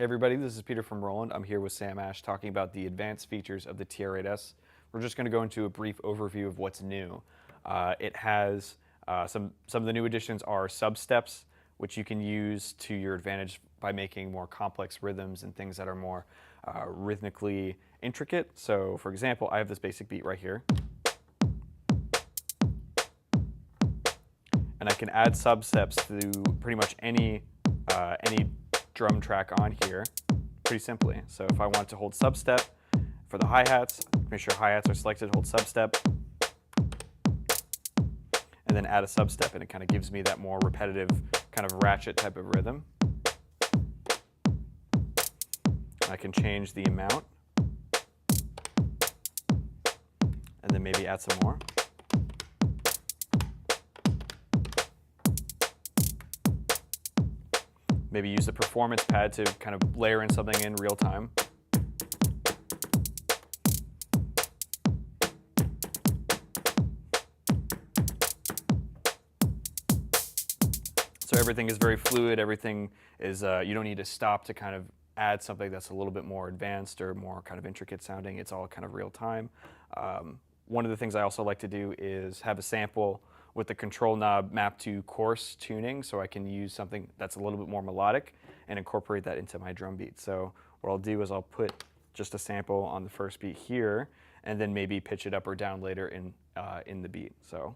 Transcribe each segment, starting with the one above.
Hey everybody, this is Peter from Roland. I'm here with Sam Ash talking about the advanced features of the TR-8S. We're just going to go into a brief overview of what's new. It has some of the new additions are sub-steps, which you can use to your advantage by making more complex rhythms and things that are more rhythmically intricate. So for example, I have this basic beat right here. And I can add sub-steps to pretty much any drum track on here pretty simply. So if I want to hold sub-step for the hi-hats, make sure hi-hats are selected, hold sub-step, and then add a sub-step, and it kind of gives me that more repetitive kind of ratchet type of rhythm. I can change the amount and then maybe add some more. Maybe use the performance pad to kind of layer in something in real time. So everything is very fluid, everything is, you don't need to stop to kind of add something that's a little bit more advanced or more kind of intricate sounding. It's all kind of real time. One of the things I also like to do is have a sample with the control knob mapped to coarse tuning, so I can use something that's a little bit more melodic and incorporate that into my drum beat. So what I'll do is I'll put just a sample on the first beat here, and then maybe pitch it up or down later in the beat. So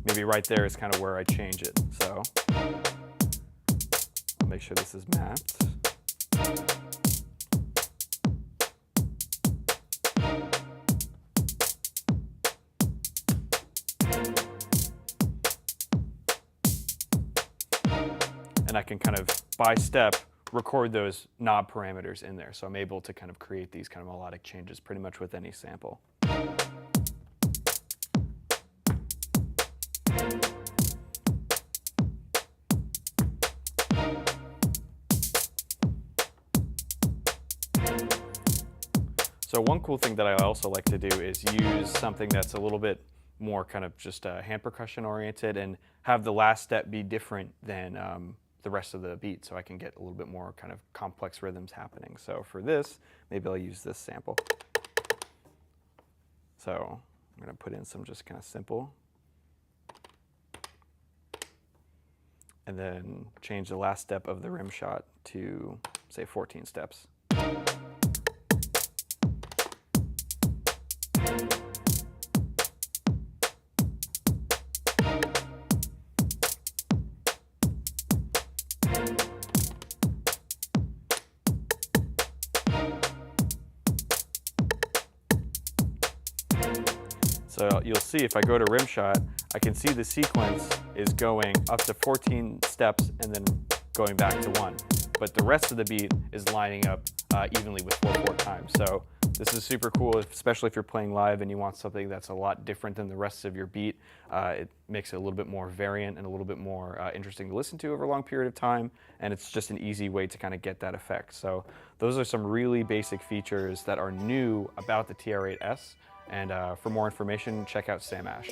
maybe right there is kind of where I change it. So I'll make sure this is mapped. And I can kind of, by step, record those knob parameters in there. So I'm able to kind of create these kind of melodic changes pretty much with any sample. So one cool thing that I also like to do is use something that's a little bit more kind of just hand percussion oriented and have the last step be different than the rest of the beat, so I can get a little bit more kind of complex rhythms happening. So for this, maybe I'll use this sample. So I'm going to put in some just kind of simple. And then change the last step of the rim shot to, say, 14 steps. So you'll see if I go to rim shot, I can see the sequence is going up to 14 steps and then going back to 1. But the rest of the beat is lining up evenly with 4/4 times. So this is super cool, especially if you're playing live and you want something that's a lot different than the rest of your beat. It makes it a little bit more variant and a little bit more interesting to listen to over a long period of time, and it's just an easy way to kind of get that effect. So those are some really basic features that are new about the TR-8S. And for more information, check out Sam Ash.